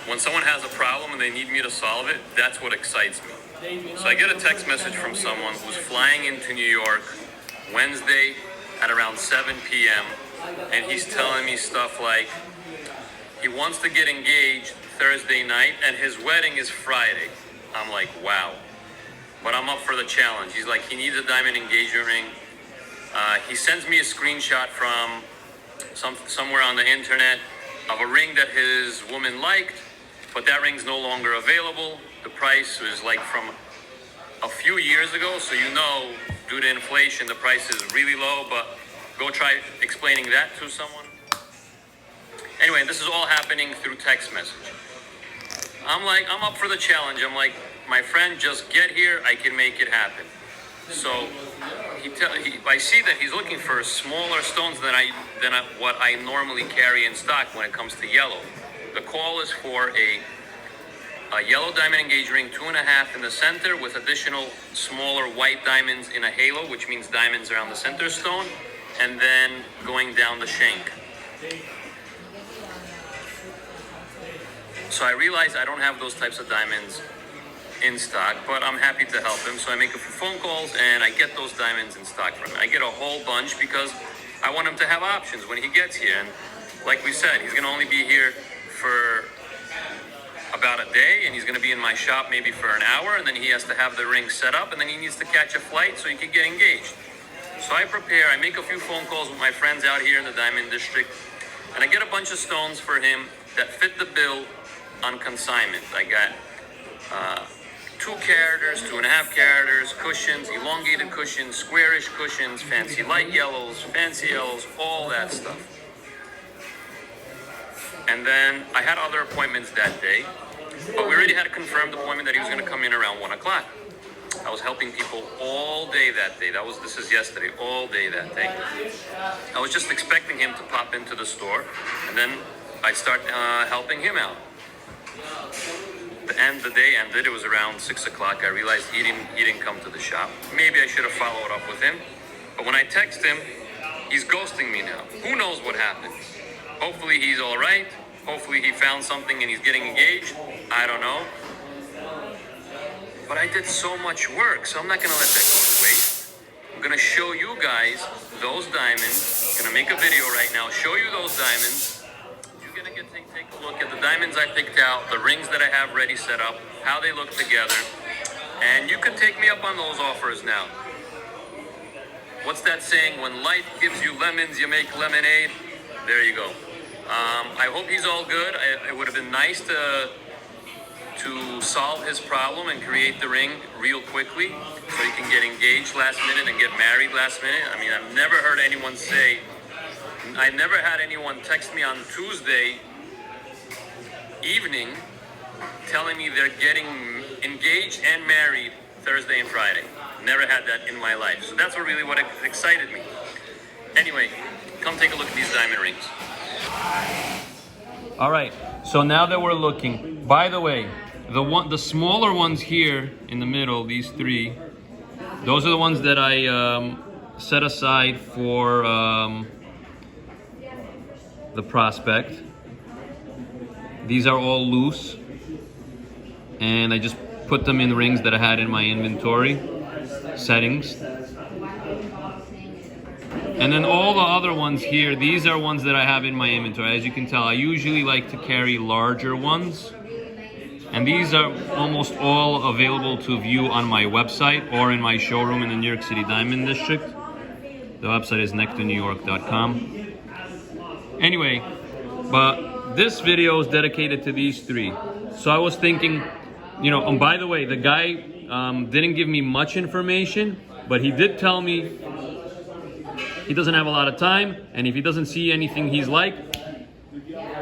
when someone has a problem and they need me to solve it, that's what excites me. So I get a text message from someone who's flying into New York Wednesday at around 7 p.m. and he's telling me stuff like he wants to get engaged Thursday night and his wedding is Friday. I'm like, wow. But I'm up for the challenge. He's like, he needs a diamond engagement ring. He sends me a screenshot from somewhere on the internet of a ring that his woman liked, but that ring's no longer available. The price was like from a few years ago, so you know, due to inflation, the price is really low, but go try explaining that to someone. Anyway, this is all happening through text message. I'm up for the challenge. I'm like, my friend, just get here, I can make it happen. So I see that he's looking for smaller stones than what I normally carry in stock when it comes to yellow. The call is for a yellow diamond engagement ring, 2.5 in the center, with additional smaller white diamonds in a halo, which means diamonds around the center stone, and then going down the shank. So I realize I don't have those types of diamonds in stock, but I'm happy to help him. So I make a few phone calls and I get those diamonds in stock from him. I get a whole bunch because I want him to have options when he gets here. And like we said, he's gonna only be here for about a day, and he's gonna be in my shop maybe for an hour, and then he has to have the ring set up, and then he needs to catch a flight so he can get engaged. So I prepare, I make a few phone calls with my friends out here in the Diamond District, and I get a bunch of stones for him that fit the bill on consignment. I got 2 caraters, 2.5 caraters, cushions, elongated cushions, squarish cushions, fancy light yellows, fancy yellows, all that stuff. And then I had other appointments that day, but we already had a confirmed appointment that he was going to come in around 1 o'clock. I was helping people all day that day. This is yesterday, all day that day. I was just expecting him to pop into the store, and then I start helping him out. The day ended. It was around 6 o'clock. I realized he didn't come to the shop. Maybe I should have followed up with him. But when I text him, he's ghosting me now. Who knows what happened? Hopefully he's all right. Hopefully he found something and he's getting engaged. I don't know. But I did so much work, so I'm not going to let that go to waste. I'm going to show you guys those diamonds. I'm going to make a video right now, show you those diamonds. You're going to get to take a look at the diamonds I picked out, the rings that I have ready set up, how they look together. And you can take me up on those offers now. What's that saying? When life gives you lemons, you make lemonade. There you go. I hope he's all good. It would have been nice to solve his problem and create the ring real quickly so he can get engaged last minute and get married last minute. I mean, I've never heard anyone I never had anyone text me on Tuesday evening telling me they're getting engaged and married Thursday and Friday. Never had that in my life. So that's what excited me. Anyway, come take a look at these diamond rings. All right, so now that we're looking, by the way, the smaller ones here in the middle, these 3, those are the ones that I set aside for the prospect. These are all loose, and I just put them in rings that I had in my inventory settings. And then all the other ones here, these are ones that I have in my inventory. As you can tell, I usually like to carry larger ones. And these are almost all available to view on my website or in my showroom in the New York City Diamond District. The website is nectarnewyork.com. Anyway, but this video is dedicated to these 3. So I was thinking, and by the way, the guy didn't give me much information, but he did tell me he doesn't have a lot of time, and if he doesn't see anything he's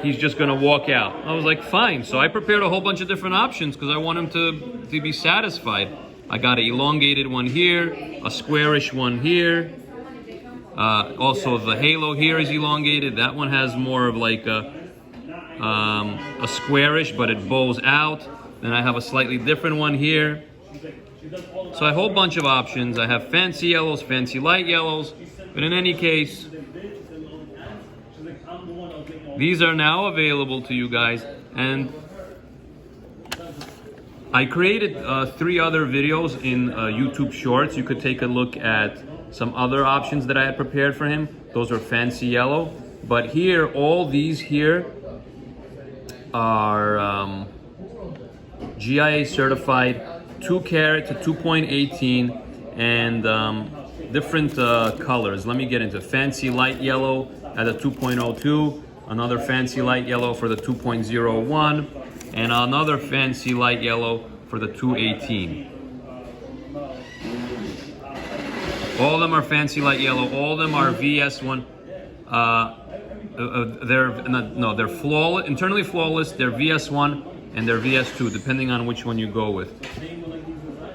he's just gonna walk out. I was like, fine. So I prepared a whole bunch of different options because I want him to be satisfied. I got an elongated one here, a squarish one here. Also the halo here is elongated. That one has more of like a squarish, but it bows out. Then I have a slightly different one here. So a whole bunch of options. I have fancy yellows, fancy light yellows. But in any case, these are now available to you guys. And I created 3 other videos in YouTube Shorts. You could take a look at some other options that I had prepared for him. Those are fancy yellow. But here, all these here are GIA certified, 2 carat to 2.18, and different colors. Let me get into fancy light yellow at a 2.02, another fancy light yellow for the 2.01, and another fancy light yellow for the 218. All of them are fancy light yellow. All of them are VS1. They're flawless, internally flawless. They're VS1 and they're VS2, depending on which one you go with.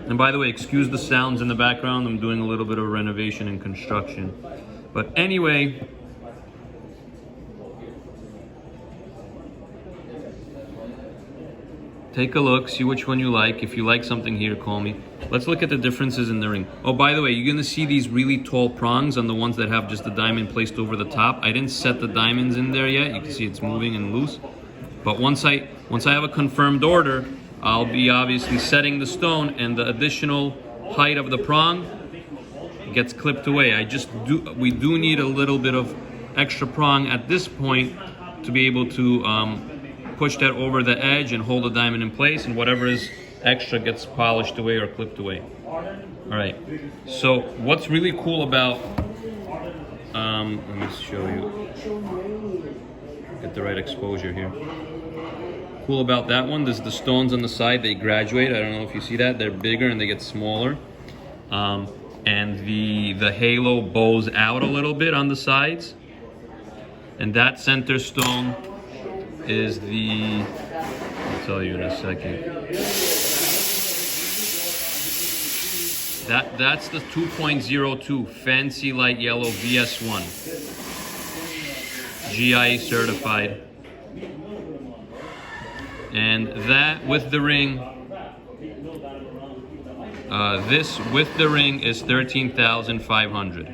And by the way, excuse the sounds in the background. I'm doing a little bit of renovation and construction. But anyway, take a look, see which one you like. If you like something here, call me. Let's look at the differences in the ring. Oh, by the way, you're gonna see these really tall prongs on the ones that have just the diamond placed over the top. I didn't set the diamonds in there yet. You can see it's moving and loose. But once I have a confirmed order, I'll be obviously setting the stone, and the additional height of the prong gets clipped away. We do need a little bit of extra prong at this point to be able to push that over the edge and hold the diamond in place, and whatever is extra gets polished away or clipped away. All right, so what's really cool about, let me show you, get the right exposure here. Cool about that one, there's the stones on the side, they graduate. I don't know if you see that, they're bigger and they get smaller. And the halo bows out a little bit on the sides. And that center stone is the, I'll tell you in a second. That's the 2.02 fancy light yellow VS1. GIA certified. And that with the ring, this with the ring is 13,500.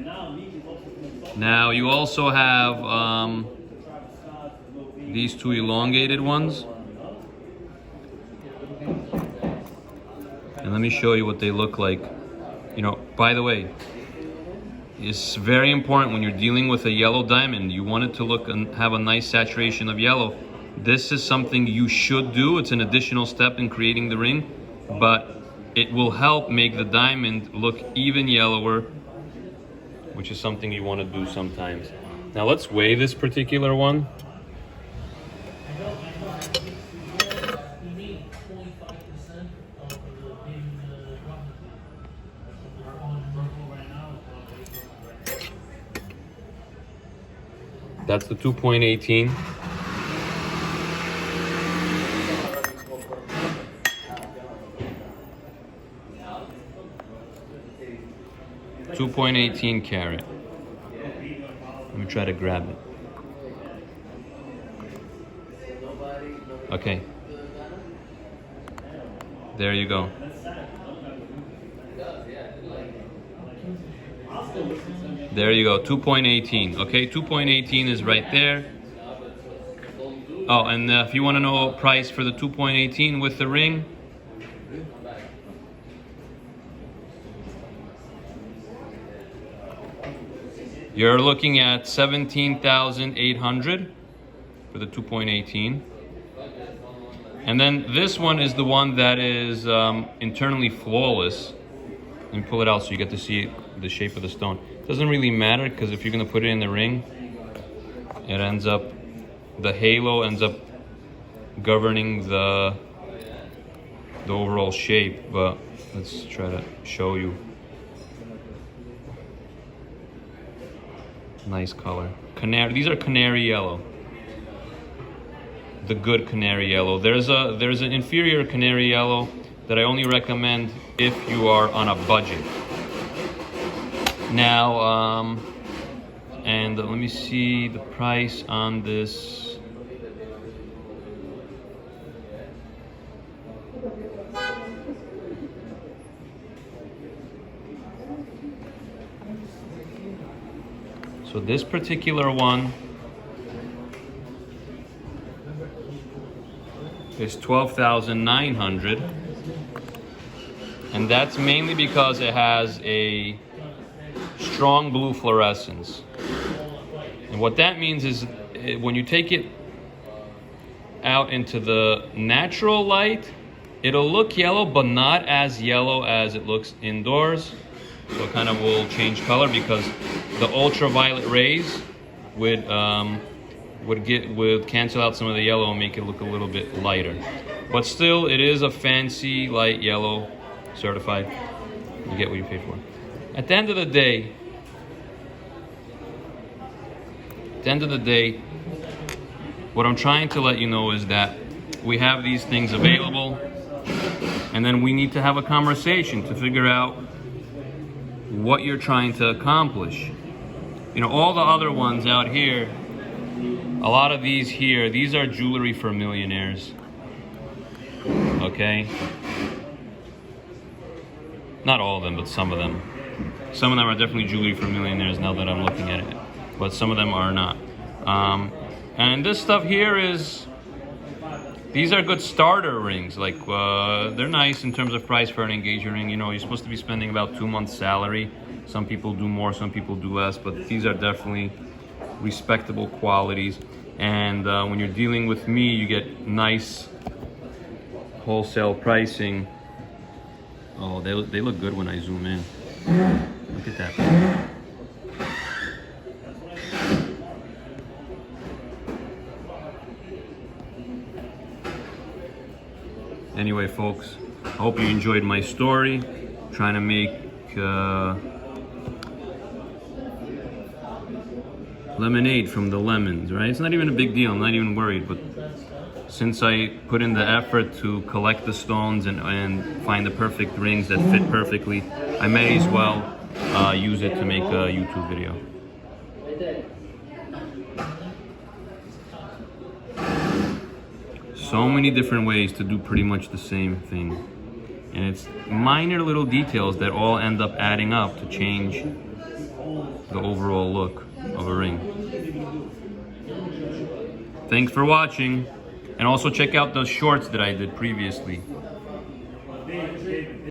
Now you also have these 2 elongated ones. And let me show you what they look like. You know, by the way, it's very important when you're dealing with a yellow diamond, you want it to look and have a nice saturation of yellow. This is something you should do. It's an additional step in creating the ring, but it will help make the diamond look even yellower, which is something you want to do sometimes. Now let's weigh this particular one. That's the 2.18. .18 carat. Let me try to grab it. Okay. There you go. There you go, 2.18. Okay, 2.18 is right there. Oh, and if you want to know price for the 2.18 with the ring, you're looking at 17,800 for the 2.18. And then this one is the one that is internally flawless. Let me pull it out so you get to see the shape of the stone. It doesn't really matter, because if you're going to put it in the ring, it ends up, the halo ends up governing the overall shape. But let's try to show you. Nice color. Canary. These are canary yellow. The good canary yellow. There's an inferior canary yellow that I only recommend if you are on a budget. Now, and let me see the price on this. So this particular one is 12,900. And that's mainly because it has a strong blue fluorescence. And what that means is when you take it out into the natural light, it'll look yellow, but not as yellow as it looks indoors. So it kind of will change color because the ultraviolet rays would cancel out some of the yellow and make it look a little bit lighter. But still, it is a fancy light yellow, certified. You get what you pay for. At the end of the day, what I'm trying to let you know is that we have these things available, and then we need to have a conversation to figure out what you're trying to accomplish. You know, all the other ones out here, a lot of these here, these are jewelry for millionaires. Okay? Not all of them, but some of them. Some of them are definitely jewelry for millionaires now that I'm looking at it. But some of them are not. And this stuff here these are good starter rings. Like, they're nice in terms of price for an engagement ring. You know, you're supposed to be spending about 2 months' salary. Some people do more, some people do less, but these are definitely respectable qualities. And when you're dealing with me, you get nice wholesale pricing. Oh, they look good when I zoom in. Look at that. Anyway, folks, I hope you enjoyed my story. Trying to make lemonade from the lemons, right? It's not even a big deal. I'm not even worried. But since I put in the effort to collect the stones and find the perfect rings that fit perfectly, I may as well use it to make a YouTube video. So many different ways to do pretty much the same thing. And it's minor little details that all end up adding up to change the overall look of a ring. Thanks for watching. And also check out the shorts that I did previously.